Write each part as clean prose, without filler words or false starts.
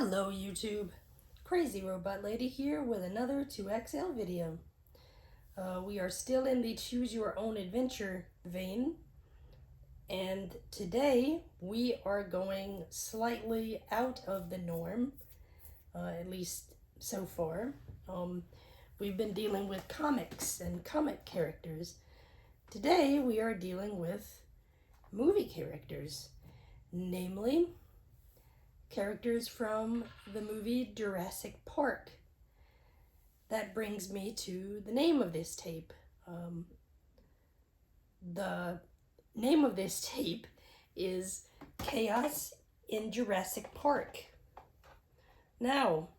Hello YouTube, Crazy Robot Lady here with another 2XL video. We are still in the choose your own adventure vein, and today we are going slightly out of the norm, at least so far. We've been dealing with comics and comic characters. Today we are dealing with movie characters, namely characters from the movie Jurassic Park. That brings me to the name of this tape. The name of this tape is Chaos in Jurassic Park. Now,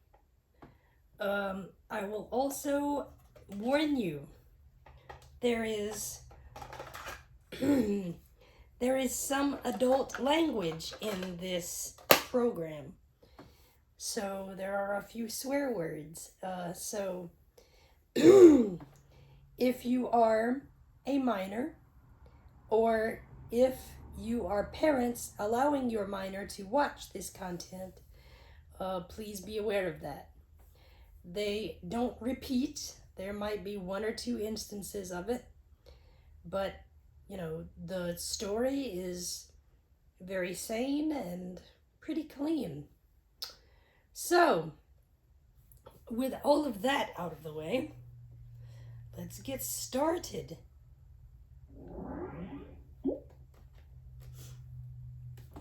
I will also warn you, there is some adult language in this program. So there are a few swear words. So if you are a minor, or if you are parents allowing your minor to watch this content, please be aware of that. They don't repeat. There might be one or two instances of it, but you know, the story is very sane and pretty clean. So, with all of that out of the way, let's get started.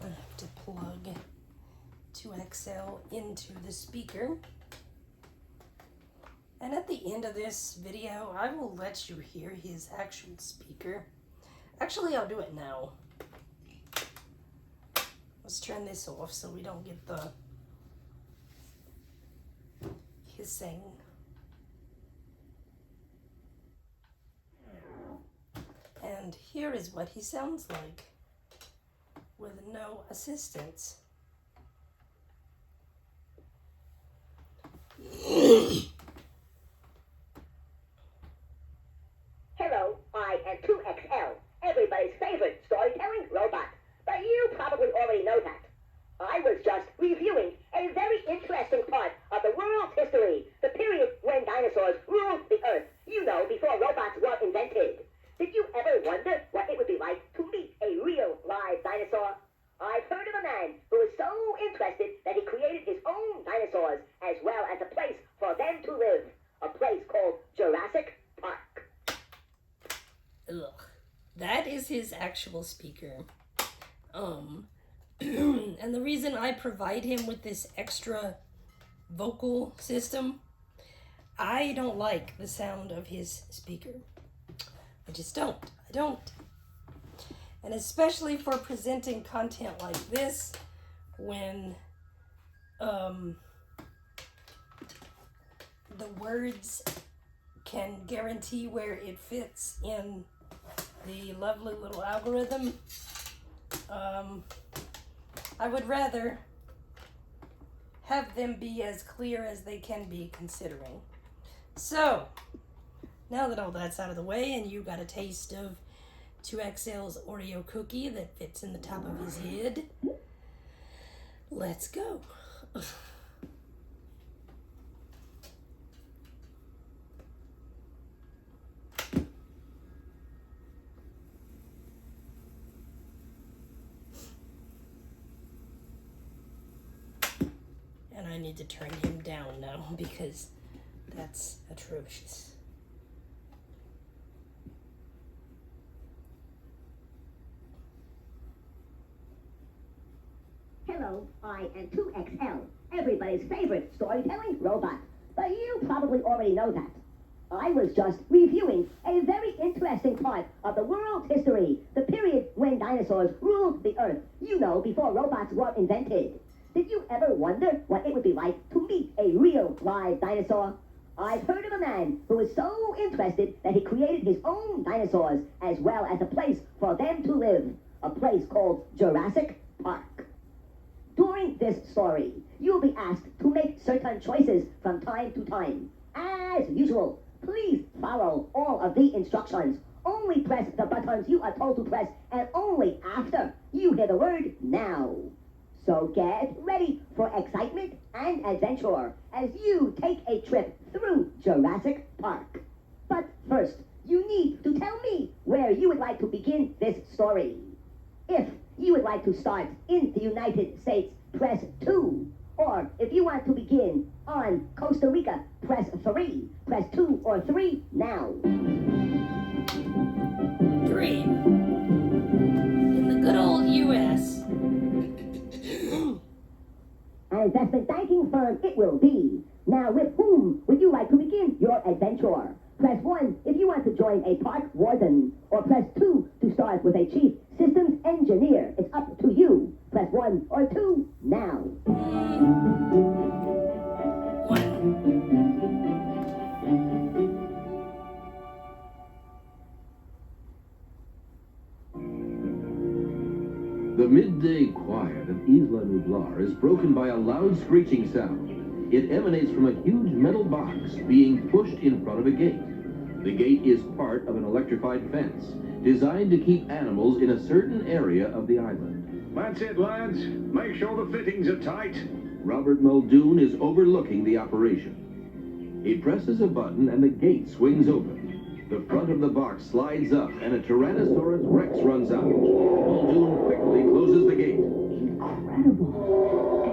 I have to plug 2XL into the speaker. And at the end of this video, I will let you hear his actual speaker. Actually, I'll do it now. Let's turn this off so we don't get the hissing. And here is what he sounds like with no assistance. Hello, I am 2XL, everybody's favorite storytelling robot. But you probably already know that. I was just reviewing a very interesting part of the world's history, the period when dinosaurs ruled the earth, you know, before robots were invented. Did you ever wonder what it would be like to meet a real live dinosaur? I've heard of a man who was so interested that he created his own dinosaurs as well as a place for them to live, a place called Jurassic Park. Ugh. That is his actual speaker. And the reason I provide him with this extra vocal system, I don't like the sound of his speaker. I just don't. I don't. And especially for presenting content like this, when the words can guarantee where it fits in the lovely little algorithm, I would rather have them be as clear as they can be, considering. So, now that all that's out of the way and you got a taste of 2XL's Oreo cookie that fits in the top of his head, let's go. And I need to turn him down now because that's atrocious. Hello, I am 2XL, everybody's favorite storytelling robot. But you probably already know that. I was just reviewing a very interesting part of the world's history, the period when dinosaurs ruled the earth, you know, before robots were invented. Did you ever wonder what it would be like to meet a real live dinosaur? I've heard of a man who was so interested that he created his own dinosaurs as well as a place for them to live, a place called Jurassic Park. During this story, you'll be asked to make certain choices from time to time. As usual, please follow all of the instructions. Only press the buttons you are told to press, and only after you hear the word now. So get ready for excitement and adventure as you take a trip through Jurassic Park. But first, you need to tell me where you would like to begin this story. If you would like to start in the United States, press 2. Or if you want to begin on Costa Rica, press 3. Press 2 or 3 now. 3. In the good old U.S. An investment banking firm it will be. Now, with whom would you like to begin your adventure? Press 1 if you want to join a park warden, or press 2 to start with a chief systems engineer. It's up to you. Press 1 or 2 now. 1. The midday quiet of Isla Nublar is broken by a loud screeching sound. It emanates from a huge metal box being pushed in front of a gate. The gate is part of an electrified fence, designed to keep animals in a certain area of the island. That's it, lads. Make sure the fittings are tight. Robert Muldoon is overlooking the operation. He presses a button and the gate swings open. The front of the box slides up and a Tyrannosaurus Rex runs out. Muldoon quickly closes the gate. Incredible.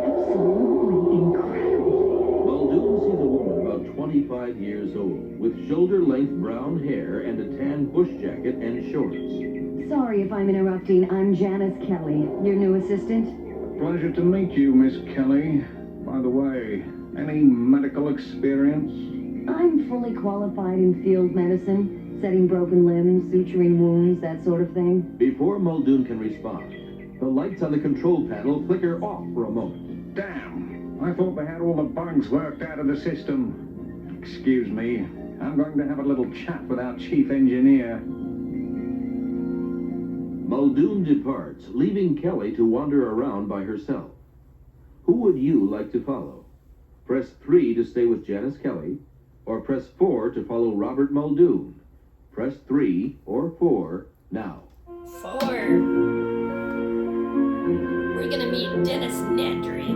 Absolutely incredible. Muldoon sees a woman about 25 years old, with shoulder-length brown hair and a tan bush jacket and shorts. Sorry if I'm interrupting. I'm Janice Kelly, your new assistant. Pleasure to meet you, Miss Kelly. By the way, any medical experience? I'm fully qualified in field medicine, setting broken limbs, suturing wounds, that sort of thing. Before Muldoon can respond, the lights on the control panel flicker off for a moment. Damn! I thought they had all the bugs worked out of the system. Excuse me. I'm going to have a little chat with our chief engineer. Muldoon departs, leaving Kelly to wander around by herself. Who would you like to follow? Press 3 to stay with Janice Kelly, or press 4 to follow Robert Muldoon. Press 3 or 4 now. 4. We're gonna meet Dennis Nedry.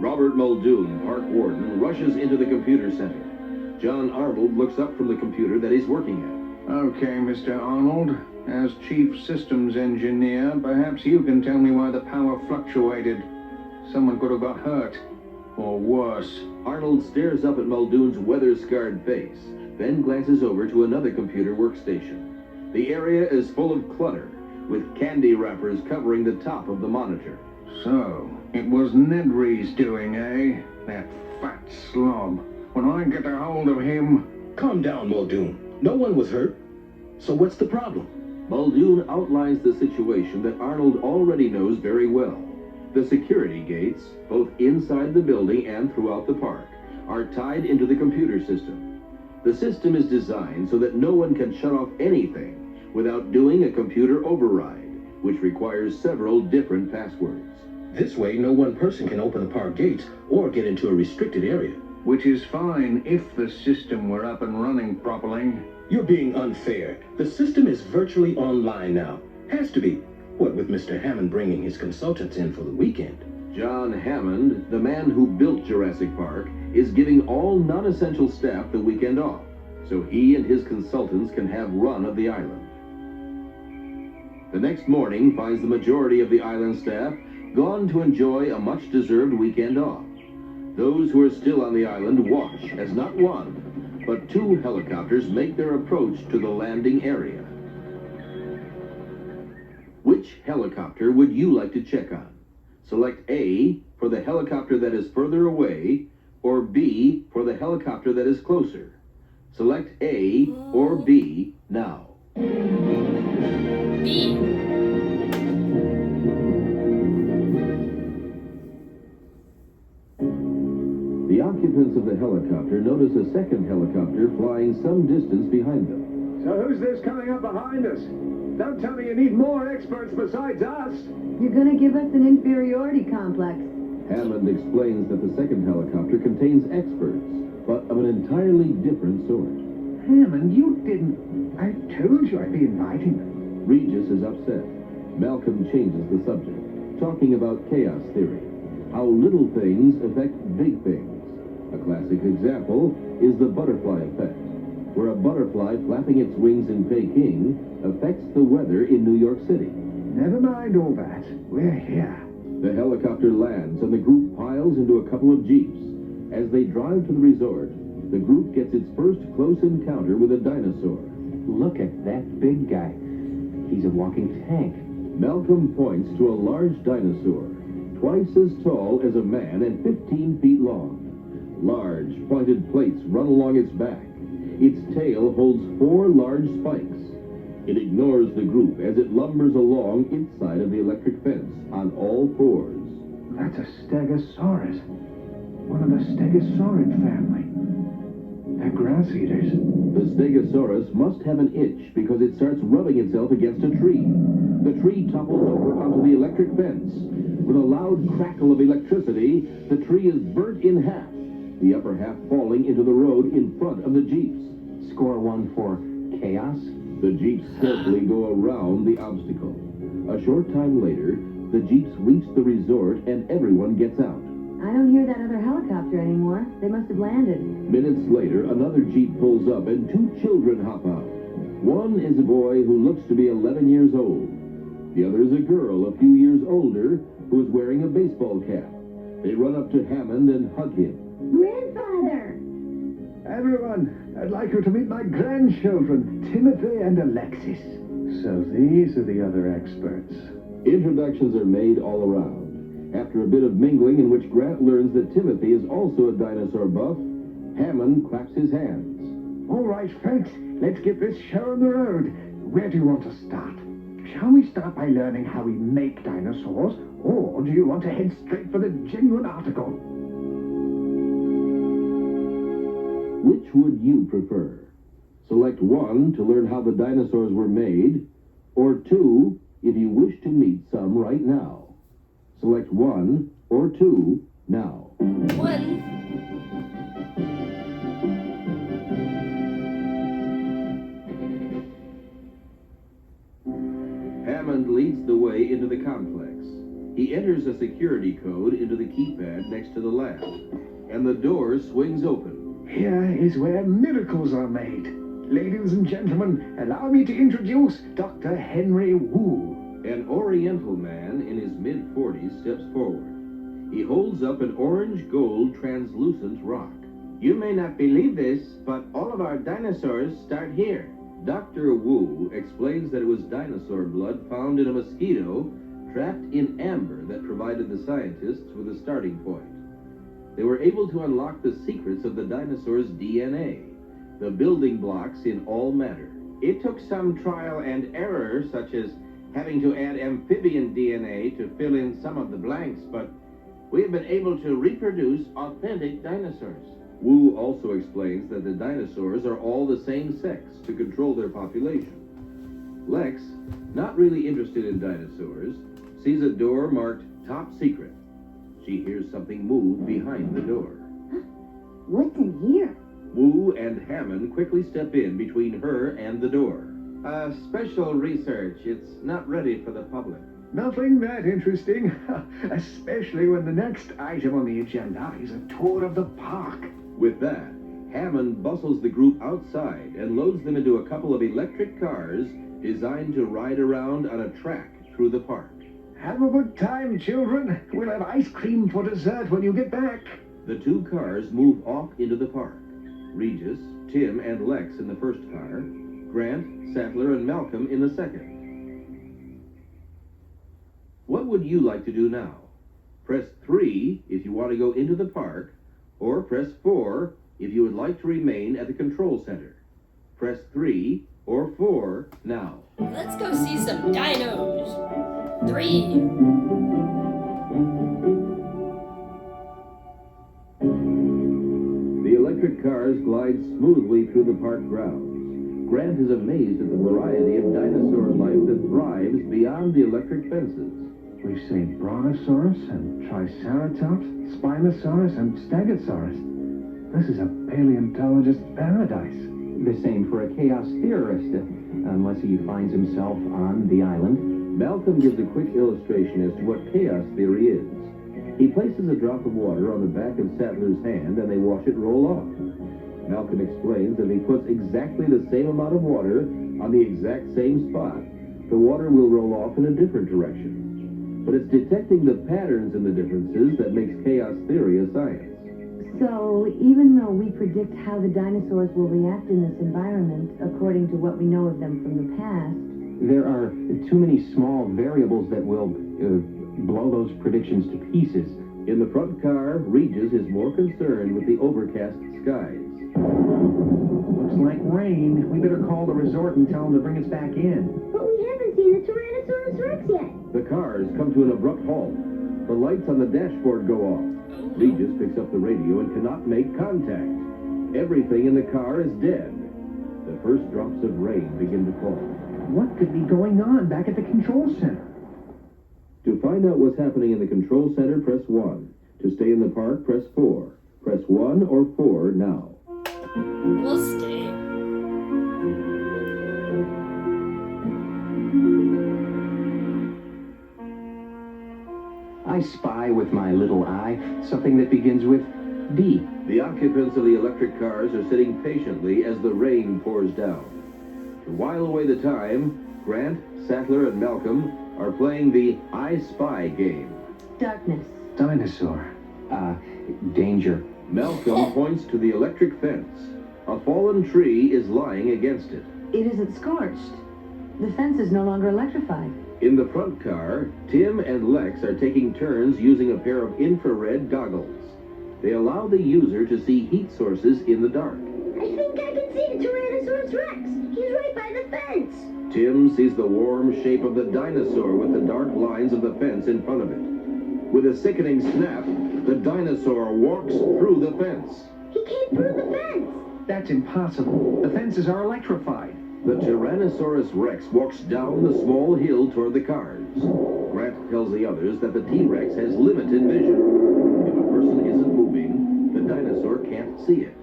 Robert Muldoon, park warden, rushes into the computer center. John Arnold looks up from the computer that he's working at. Okay, Mr. Arnold. As chief systems engineer, perhaps you can tell me why the power fluctuated. Someone could have got hurt. Or worse. Arnold stares up at Muldoon's weather-scarred face, then glances over to another computer workstation. The area is full of clutter, with candy wrappers covering the top of the monitor. So, it was Nedry's doing, eh? That fat slob. When I get a hold of him... Calm down, Muldoon. No one was hurt. So what's the problem? Muldoon outlines the situation that Arnold already knows very well. The security gates, both inside the building and throughout the park, are tied into the computer system. The system is designed so that no one can shut off anything without doing a computer override, which requires several different passwords. This way, no one person can open the park gates or get into a restricted area. Which is fine if the system were up and running properly. You're being unfair. The system is virtually online now. Has to be. What with Mr. Hammond bringing his consultants in for the weekend. John Hammond, the man who built Jurassic Park, is giving all non-essential staff the weekend off, so he and his consultants can have run of the island. The next morning finds the majority of the island staff gone to enjoy a much-deserved weekend off. Those who are still on the island watch as not one, but 2 helicopters make their approach to the landing area. Which helicopter would you like to check on? Select A for the helicopter that is further away, or B for the helicopter that is closer. Select A or B now. B. The occupants of the helicopter notice a second helicopter flying some distance behind them. So who's this coming up behind us? Don't tell me you need more experts besides us. You're gonna give us an inferiority complex. Hammond explains that the second helicopter contains experts, but of an entirely different sort. Hammond, you didn't... I told you I'd be inviting them. Regis is upset. Malcolm changes the subject. talking about chaos theory, how little things affect big things. A classic example is the butterfly effect, where a butterfly flapping its wings in Peking affects the weather in New York City. Never mind all that. We're here. The helicopter lands and the group piles into a couple of jeeps. As they drive to the resort, the group gets its first close encounter with a dinosaur. Look at that big guy. He's a walking tank. Malcolm points to a large dinosaur, twice as tall as a man and 15 feet long. Large, pointed plates run along its back. Its tail holds 4 large spikes. It ignores the group as it lumbers along its side of the electric fence on all 4s. That's a Stegosaurus. One of the Stegosaurid family. They're grass eaters. The Stegosaurus must have an itch because it starts rubbing itself against a tree. The tree topples over onto the electric fence. With a loud crackle of electricity, the tree is burnt in half, the upper half falling into the road in front of the jeeps. Score 1 for chaos. The jeeps carefully go around the obstacle. A short time later, the jeeps reach the resort and everyone gets out. I don't hear that other helicopter anymore. They must have landed. Minutes later, another jeep pulls up and 2 children hop out. One is a boy who looks to be 11 years old. The other is a girl a few years older who is wearing a baseball cap. They run up to Hammond and hug him. Grandfather! Everyone, I'd like you to meet my grandchildren, Timothy and Alexis. So these are the other experts. Introductions are made all around. After a bit of mingling in which Grant learns that Timothy is also a dinosaur buff, Hammond claps his hands. All right, folks, let's get this show on the road. Where do you want to start? Shall we start by learning how we make dinosaurs, or do you want to head straight for the genuine article? Which would you prefer? Select 1 to learn how the dinosaurs were made, or 2 if you wish to meet some right now. Select 1 or 2 now. 1. Hammond leads the way into the complex. He enters a security code into the keypad next to the lab, and the door swings open. Here is where miracles are made. Ladies and gentlemen, allow me to introduce Dr. Henry Wu. An Oriental man in his mid-40s steps forward. He holds up an orange-gold translucent rock. You may not believe this, but all of our dinosaurs start here. Dr. Wu explains that it was dinosaur blood found in a mosquito trapped in amber that provided the scientists with a starting point. They were able to unlock the secrets of the dinosaur's DNA, the building blocks in all matter. It took some trial and error, such as having to add amphibian DNA to fill in some of the blanks, but we have been able to reproduce authentic dinosaurs. Wu also explains that the dinosaurs are all the same sex to control their population. Lex, not really interested in dinosaurs, sees a door marked Top Secret. She hears something move behind the door. What's in here? Wu and Hammond quickly step in between her and the door. Special research. It's not ready for the public. Nothing that interesting, especially when the next item on the agenda is a tour of the park. With that, Hammond bustles the group outside and loads them into a couple of electric cars designed to ride around on a track through the park. Have a good time, children. We'll have ice cream for dessert when you get back. The 2 cars move off into the park. Regis, Tim, and Lex in the first car, Grant, Sattler, and Malcolm in the second. What would you like to do now? Press 3 if you want to go into the park, or press 4 if you would like to remain at the control center. Press 3 or 4 now. Let's go see some dinos. 3. The electric cars glide smoothly through the park grounds. Grant is amazed at the variety of dinosaur life that thrives beyond the electric fences. We've seen Brontosaurus and Triceratops, Spinosaurus and Stegosaurus. This is a paleontologist's paradise. The same for a chaos theorist, unless he finds himself on the island. Malcolm gives a quick illustration as to what chaos theory is. He places a drop of water on the back of Sattler's hand and they watch it roll off. Malcolm explains that if he puts exactly the same amount of water on the exact same spot, the water will roll off in a different direction. But it's detecting the patterns in the differences that makes chaos theory a science. So, even though we predict how the dinosaurs will react in this environment, according to what we know of them from the past, There are too many small variables that will blow those predictions to pieces. In the front car, Regis is more concerned with the overcast skies. Looks like rain. We better call the resort and tell them to bring us back in. But we haven't seen the Tyrannosaurus Rex yet. The cars come to an abrupt halt. The lights on the dashboard go off. Regis picks up the radio and cannot make contact. Everything in the car is dead. The first drops of rain begin to fall. What could be going on back at the control center? To find out what's happening in the control center, press 1. To stay in the park, press 4. Press 1 or 4 now. We'll stay. I spy with my little eye something that begins with D. The occupants of the electric cars are sitting patiently as the rain pours down. To while away the time, Grant, Sattler, and Malcolm are playing the I Spy game. darkness. Dinosaur. Danger. Malcolm points to the electric fence. A fallen tree is lying against it. It isn't scorched. The fence is no longer electrified. In the front car, Tim and Lex are taking turns using a pair of infrared goggles. They allow the user to see heat sources in the dark. I think I can see the Tyrannosaurus Rex. He's right by the fence. Tim sees the warm shape of the dinosaur with the dark lines of the fence in front of it. With a sickening snap, the dinosaur walks through the fence. He came through the fence. That's impossible. The fences are electrified. The Tyrannosaurus Rex walks down the small hill toward the cars. Grant tells the others that the T-Rex has limited vision. If a person isn't moving, the dinosaur can't see it.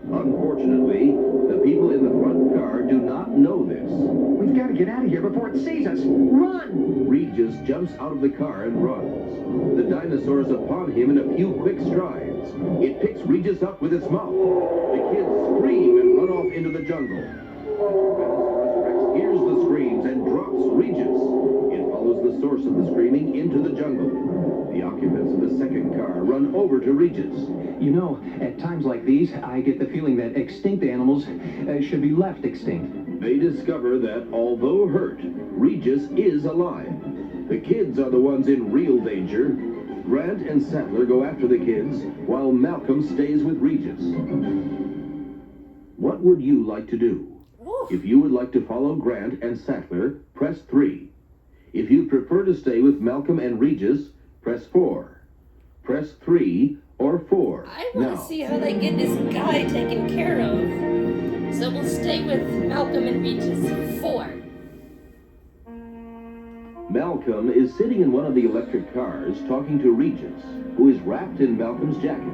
Unfortunately, the people in the front car do not know this. We've got to get out of here before it sees us. Run! Regis jumps out of the car and runs. The dinosaur is upon him in a few quick strides. It picks Regis up with its mouth. The kids scream and run off into the jungle. Tyrannosaurus Rex hears the screams and drops Regis. It follows the source of the screaming into the jungle. The occupants of the second car run over to Regis. You know, at times like these, I get the feeling that extinct animals should be left extinct. They discover that, although hurt, Regis is alive. The kids are the ones in real danger. Grant and Sattler go after the kids, while Malcolm stays with Regis. What would you like to do? If you would like to follow Grant and Sattler, press 3. If you prefer to stay with Malcolm and Regis, press 4. Press 3 or 4. I want to see how they get this guy taken care of. So we'll stay with Malcolm and Regis. 4. Malcolm is sitting in one of the electric cars talking to Regis, who is wrapped in Malcolm's jacket,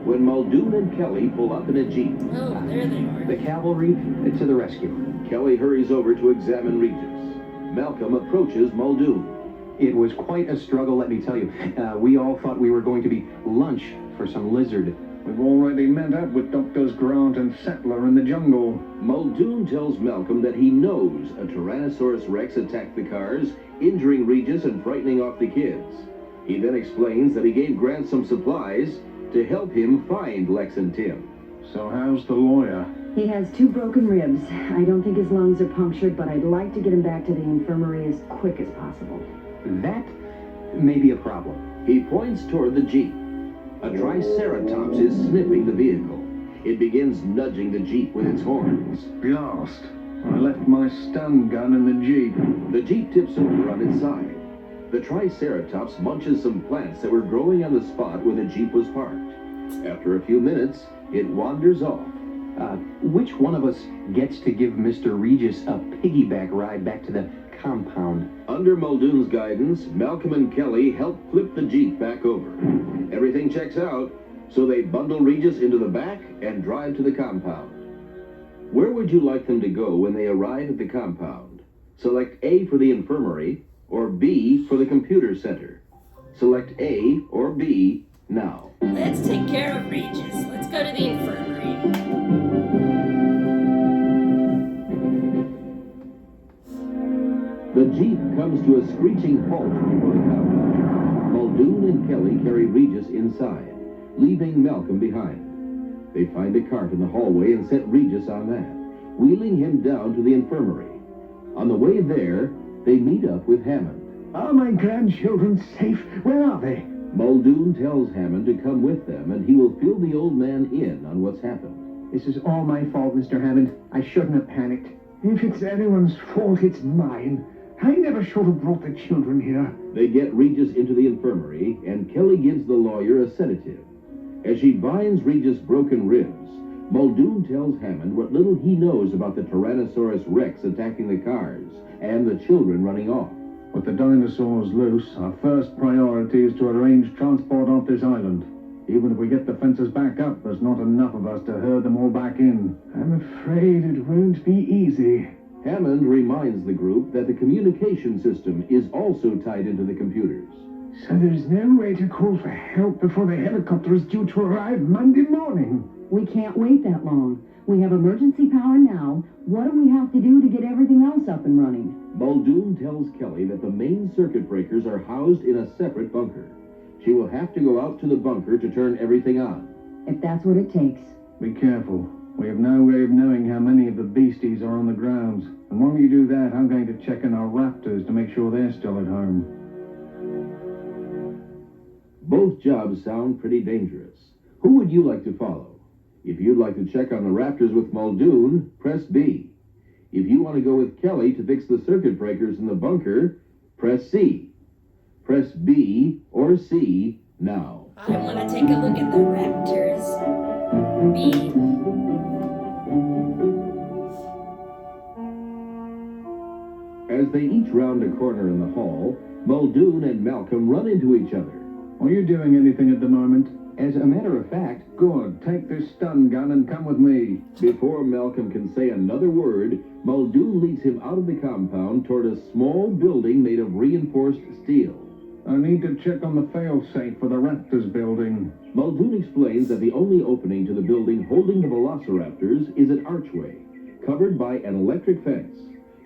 when Muldoon and Kelly pull up in a Jeep. Oh, there they are. The cavalry to the rescue. Kelly hurries over to examine Regis. Malcolm approaches Muldoon. It was quite a struggle, let me tell you. We all thought we were going to be lunch for some lizard. We've already met up with Doctors Grant and Sattler in the jungle. Muldoon tells Malcolm that he knows a Tyrannosaurus Rex attacked the cars, injuring Regis and frightening off the kids. He then explains that he gave Grant some supplies to help him find Lex and Tim. So how's the lawyer? He has 2 broken ribs. I don't think his lungs are punctured, but I'd like to get him back to the infirmary as quick as possible. That may be a problem. He points toward the Jeep. A Triceratops is sniffing the vehicle. It begins nudging the Jeep with its horns. Blast. I left my stun gun in the Jeep. The Jeep tips over on its side. The Triceratops munches some plants that were growing on the spot where the Jeep was parked. After a few minutes, it wanders off. Which one of us gets to give Mr. Regis a piggyback ride back to the compound? Under Muldoon's guidance, Malcolm and Kelly help flip the Jeep back over. Everything checks out, so they bundle Regis into the back and drive to the compound. Where would you like them to go when they arrive at the compound? Select A for the infirmary, or B for the computer center. Select A or B now. Let's take care of Regis. Let's go to the infirmary. The Jeep comes to a screeching halt before the compound. Muldoon and Kelly carry Regis inside, leaving Malcolm behind. They find a cart in the hallway and set Regis on that, wheeling him down to the infirmary. On the way there, they meet up with Hammond. Are my grandchildren safe? Where are they? Muldoon tells Hammond to come with them, and he will fill the old man in on what's happened. This is all my fault, Mr. Hammond. I shouldn't have panicked. If it's anyone's fault, it's mine. I never should have brought the children here. They get Regis into the infirmary, and Kelly gives the lawyer a sedative. As she binds Regis' broken ribs, Muldoon tells Hammond what little he knows about the Tyrannosaurus Rex attacking the cars and the children running off. With the dinosaurs loose, our first priority is to arrange transport off this island. Even if we get the fences back up, there's not enough of us to herd them all back in. I'm afraid it won't be easy. Hammond reminds the group that the communication system is also tied into the computers. So there's no way to call for help before the helicopter is due to arrive Monday morning. We can't wait that long. We have emergency power now. What do we have to do to get everything else up and running? Muldoon tells Kelly that the main circuit breakers are housed in a separate bunker. She will have to go out to the bunker to turn everything on. If that's what it takes. Be careful. We have no way of knowing how many of the beasties are on the grounds. And while you do that, I'm going to check on our raptors to make sure they're still at home. Both jobs sound pretty dangerous. Who would you like to follow? If you'd like to check on the raptors with Muldoon, press B. If you want to go with Kelly to fix the circuit breakers in the bunker, press C. Press B or C now. I want to take a look at the raptors. B. As they each round a corner in the hall, Muldoon and Malcolm run into each other. Are you doing anything at the moment? As a matter of fact, Good. Take this stun gun and come with me. Before Malcolm can say another word, Muldoon leads him out of the compound toward a small building made of reinforced steel. I need to check on the failsafe for the Raptors building. Muldoon explains that the only opening to the building holding the velociraptors is an archway, covered by an electric fence.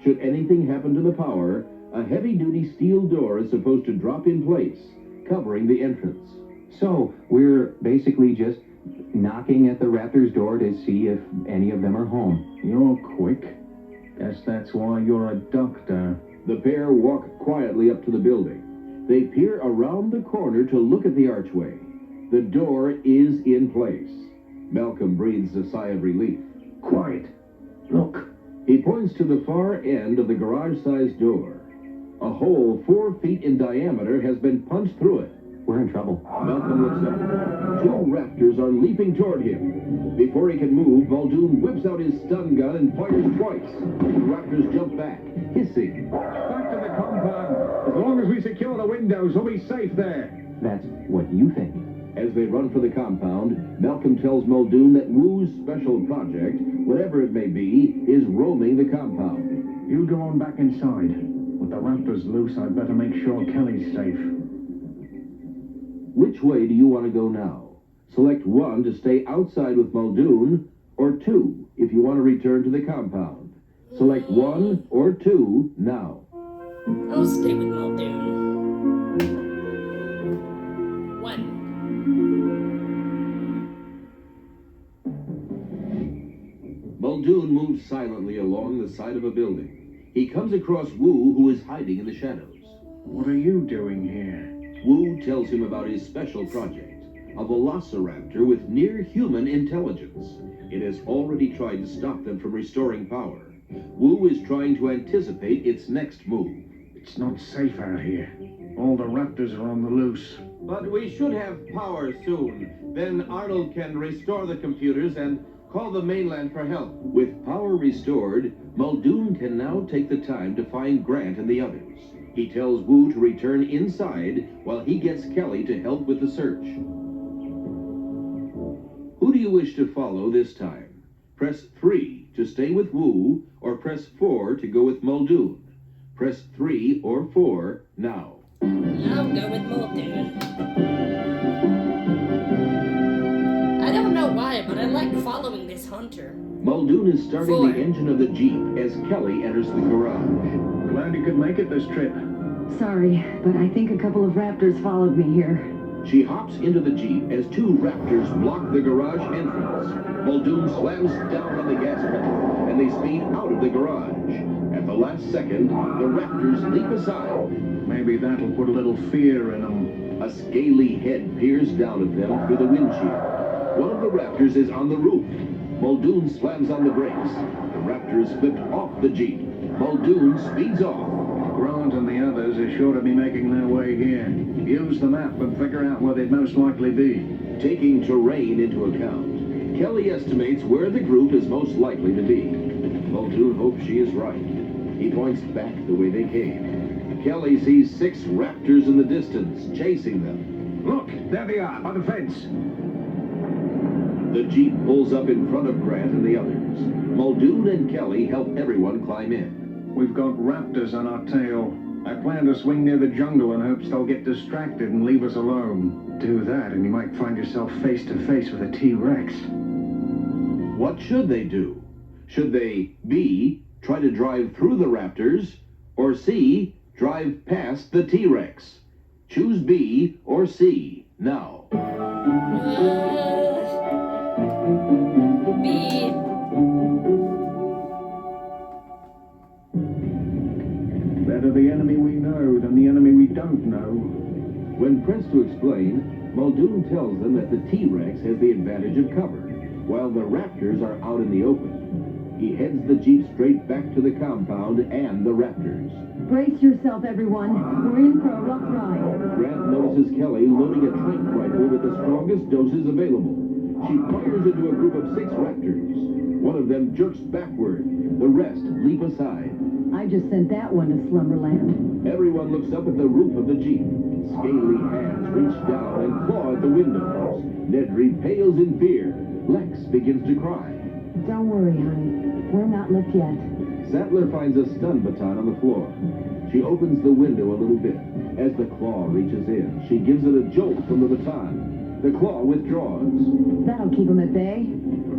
Should anything happen to the power, a heavy-duty steel door is supposed to drop in place, covering the entrance. so we're basically just knocking at the raptor's door to see if any of them are home. You're quick. Guess that's why you're a doctor. The pair walk quietly up to the building. They peer around the corner to look at the archway. The door is in place. Malcolm breathes a sigh of relief. Quiet. Look. He points to the far end of the garage-sized door. A hole 4 feet in diameter has been punched through it. We're in trouble. Malcolm looks up. 2 raptors are leaping toward him. Before he can move, Muldoon whips out his stun gun and fires twice. The raptors jump back, hissing. Back to the compound. As long as we secure the windows, we'll be safe there. That's what you think. As they run for the compound, Malcolm tells Muldoon that Woo's special project, whatever it may be, is roaming the compound. You go on back inside. With the raptors loose, I'd better make sure Kelly's safe. Which way do you want to go now? Select 1 to stay outside with Muldoon, or 2 if you want to return to the compound. Select 1 or 2 now. I'll stay with Muldoon. 1. Muldoon moves silently along the side of a building. He comes across Woo, who is hiding in the shadows. What are you doing here? Woo tells him about his special project, a velociraptor with near-human intelligence. It has already tried to stop them from restoring power. Woo is trying to anticipate its next move. It's not safe out here. All the raptors are on the loose. But we should have power soon. Then Arnold can restore the computers and call the mainland for help. With power restored, Muldoon can now take the time to find Grant and the others. He tells Woo to return inside while he gets Kelly to help with the search. Who do you wish to follow this time? Press 3 to stay with Woo, or press 4 to go with Muldoon. Press 3 or 4 now. I'll go with Muldoon. I don't know why, but I like following this hunter. Muldoon is starting 4. the engine of the Jeep as Kelly enters the garage. Glad you could make it this trip. Sorry, but I think a couple of raptors followed me here. She hops into the Jeep as 2 raptors block the garage entrance. Muldoon slams down on the gas pedal, and they speed out of the garage. At the last second, the raptors leap aside. Maybe that'll put a little fear in them. A scaly head peers down at them through the windshield. One of the raptors is on the roof. Muldoon slams on the brakes. The raptors flipped off the Jeep. Muldoon speeds off. Grant and the others are sure to be making their way here. Use the map and figure out where they'd most likely be. Taking terrain into account, Kelly estimates where the group is most likely to be. Muldoon hopes she is right. He points back the way they came. Kelly sees 6 raptors in the distance, chasing them. Look, there they are, by the fence. The Jeep pulls up in front of Grant and the others. Muldoon and Kelly help everyone climb in. We've got raptors on our tail. I plan to swing near the jungle in hopes they'll get distracted and leave us alone. Do that and you might find yourself face to face with a T-Rex. What should they do? Should they B, try to drive through the raptors, or C, drive past the T-Rex? Choose B or C now. B. Better the enemy we know than the enemy we don't know. When pressed to explain, Muldoon tells them that the T-Rex has the advantage of cover, while the raptors are out in the open. He heads the Jeep straight back to the compound and the raptors. Brace yourself, everyone. We're in for a rough ride. Grant notices Kelly loading a tranq rifle with the strongest doses available. She fires into a group of 6 raptors. One of them jerks backward. The rest leap aside. I just sent that one to Slumberland. Everyone looks up at the roof of the Jeep. Scaly hands reach down and claw at the windows. Nedry pales in fear. Lex begins to cry. Don't worry, honey. We're not licked yet. Sattler finds a stun baton on the floor. She opens the window a little bit. As the claw reaches in, she gives it a jolt from the baton. The claw withdraws. That'll keep them at bay.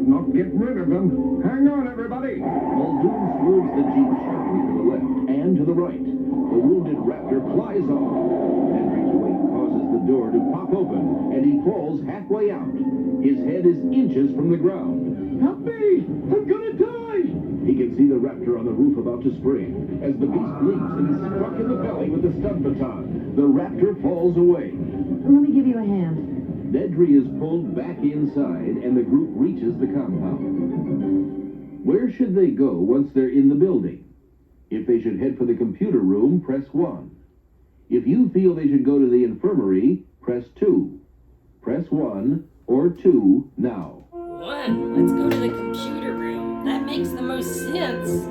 Not get rid of them. Hang on, everybody. Muldoon swerves the Jeep sharply to the left and to the right. The wounded raptor flies off. Nedry's weight causes the door to pop open, and he falls halfway out. His head is inches from the ground. Help me! I'm gonna die! He can see the raptor on the roof about to spring. As the beast leaps and is struck in the belly with the stun baton, the raptor falls away. Let me give you a hand. Nedry is pulled back inside, and the group reaches the compound. Where should they go once they're in the building? If they should head for the computer room, press 1. If you feel they should go to the infirmary, press 2. Press 1 or 2 now. 1. Let's go to the computer room. That makes the most sense.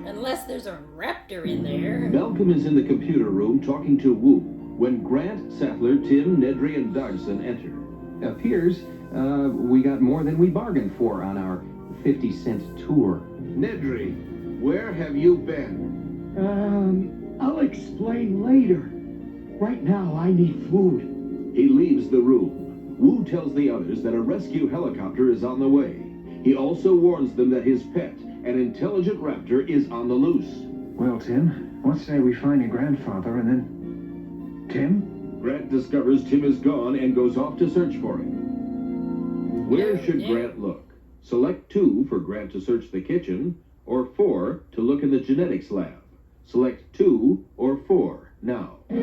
Unless there's a raptor in there. Malcolm is in the computer room talking to Wu when Grant, Sattler, Tim, Nedry, and Dodgson enter. Appears we got more than we bargained for on our 50-cent tour. Nedry, where have you been? I'll explain later. Right now, I need food. He leaves the room. Wu tells the others that a rescue helicopter is on the way. He also warns them that his pet, an intelligent raptor, is on the loose. Well, Tim, what say we find your grandfather and then... Tim? Grant discovers Tim is gone and goes off to search for him. Where should Grant look? Select 2 for Grant to search the kitchen, or 4 to look in the genetics lab. Select 2 or 4 now. 2.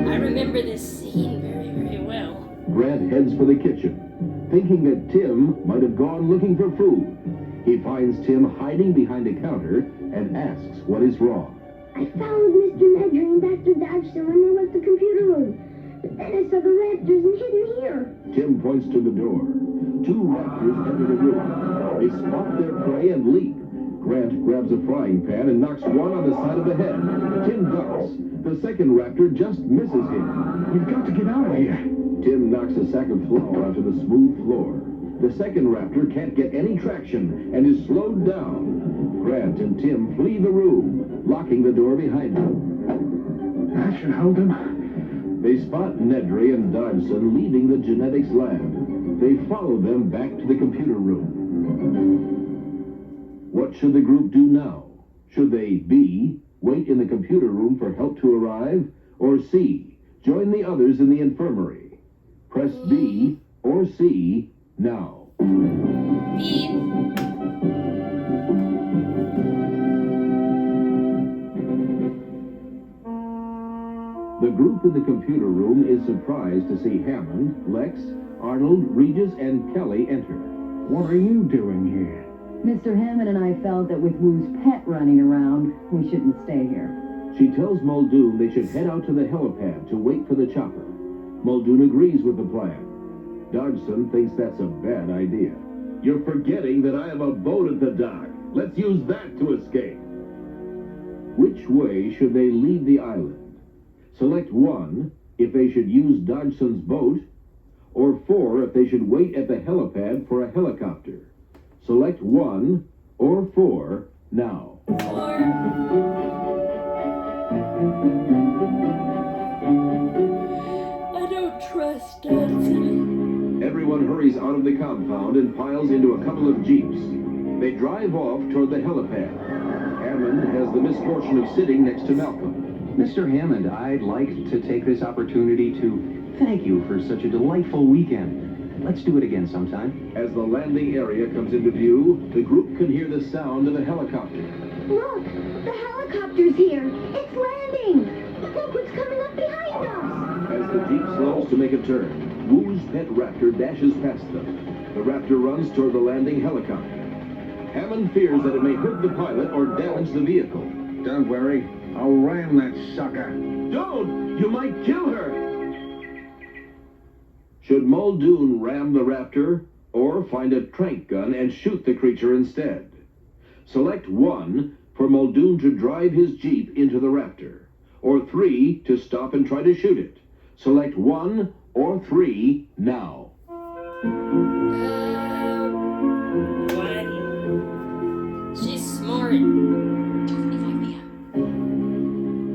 I remember this scene very, very well. Grant heads for the kitchen, thinking that Tim might have gone looking for food. He finds Tim hiding behind a counter and asks what is wrong. I followed Mr. Nedry and Dr. Dodgson when they left the computer room. But then I saw the raptors and hid in here. Tim points to the door. 2 raptors enter the room. They spot their prey and leap. Grant grabs a frying pan and knocks one on the side of the head. Tim ducks. The second raptor just misses him. We've got to get out of here. Tim knocks a sack of flour onto the smooth floor. The second raptor can't get any traction and is slowed down. Grant and Tim flee the room, locking the door behind them. That should hold them. They spot Nedry and Dodgson leaving the genetics lab. They follow them back to the computer room. What should the group do now? Should they B, wait in the computer room for help to arrive, or C, join the others in the infirmary? Press B or C now. B. The group in the computer room is surprised to see Hammond, Lex, Arnold, Regis, and Kelly enter. What are you doing here? Mr. Hammond and I felt that with Woo's pet running around, we shouldn't stay here. She tells Muldoon they should head out to the helipad to wait for the chopper. Muldoon agrees with the plan. Dodgson thinks that's a bad idea. You're forgetting that I have a boat at the dock. Let's use that to escape. Which way should they leave the island? Select 1 if they should use Dodgson's boat, or 4 if they should wait at the helipad for a helicopter. Select 1 or 4 now. I don't trust Dodson. Everyone hurries out of the compound and piles into a couple of jeeps. They drive off toward the helipad. Hammond has the misfortune of sitting next to Malcolm. Mr. Hammond, I'd like to take this opportunity to thank you for such a delightful weekend. Let's do it again sometime. As the landing area comes into view, the group can hear the sound of a helicopter. Look, the helicopter's here. It's landing. Look what's coming up behind us. As the jeep slows to make a turn, Woo's pet raptor dashes past them. The raptor runs toward the landing helicopter. Hammond fears that it may hurt the pilot or damage the vehicle. Don't worry. I'll ram that sucker. Don't! You might kill her! Should Muldoon ram the raptor, or find a trank gun and shoot the creature instead? Select 1 for Muldoon to drive his jeep into the raptor, or 3 to stop and try to shoot it. Select 1 or 3 now. 1. She's smart.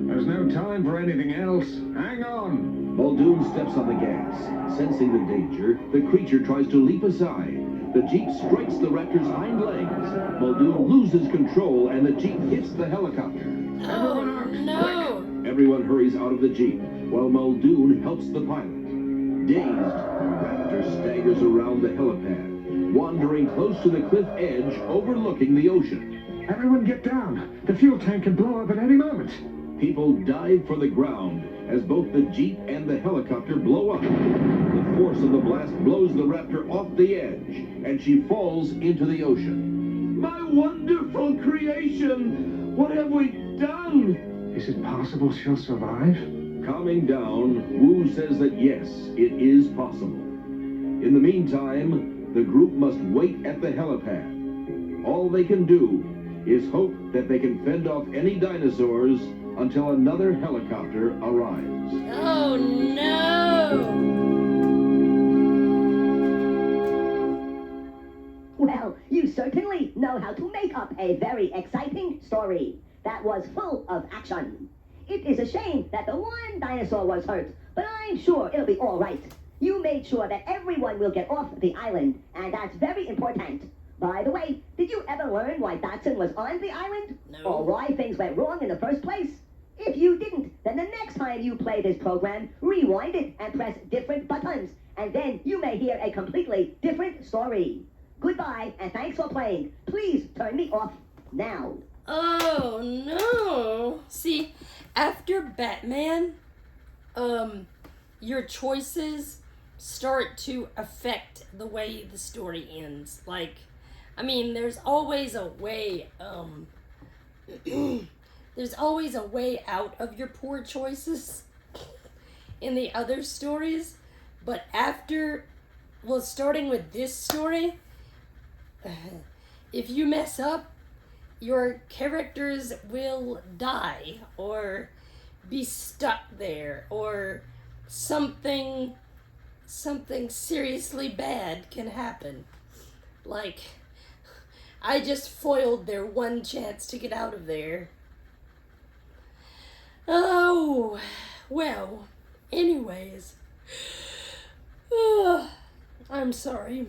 There's no time for anything else. Hang on. Muldoon steps on the gas. Sensing the danger, the creature tries to leap aside. The jeep strikes the raptor's hind legs. Muldoon loses control and the jeep hits the helicopter. Oh, no. Everyone hurries out of the jeep, while Muldoon helps the pilot. Dazed, the raptor staggers around the helipad, wandering close to the cliff edge overlooking the ocean. Everyone get down. The fuel tank can blow up at any moment. People dive for the ground as both the jeep and the helicopter blow up. The force of the blast blows the raptor off the edge, and she falls into the ocean. My wonderful creation! What have we done? Is it possible she'll survive? Calming down, Wu says that yes, it is possible. In the meantime, the group must wait at the helipad. All they can do is hope that they can fend off any dinosaurs until another helicopter arrives. Oh, no. Well, you certainly know how to make up a very exciting story that was full of action. It is a shame that the one dinosaur was hurt, but I'm sure it'll be all right. You made sure that everyone will get off the island, and that's very important. By the way, did you ever learn why Dodgson was on the island? No. Or why things went wrong in the first place? If you didn't, then the next time you play this program, rewind it and press different buttons, and then you may hear a completely different story. Goodbye, and thanks for playing. Please turn me off now. Oh, no. See, after Batman, your choices start to affect the way the story ends. Like, I mean, there's always a way, there's always a way out of your poor choices in the other stories. But after, well, starting with this story, if you mess up, your characters will die or be stuck there, or something seriously bad can happen. Like, I just foiled their one chance to get out of there. Oh, well, anyways. I'm sorry.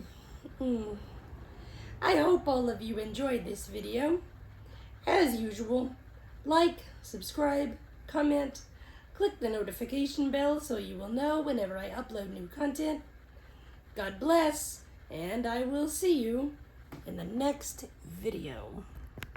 I hope all of you enjoyed this video. As usual, like, subscribe, comment, click the notification bell so you will know whenever I upload new content. God bless, and I will see you in the next video.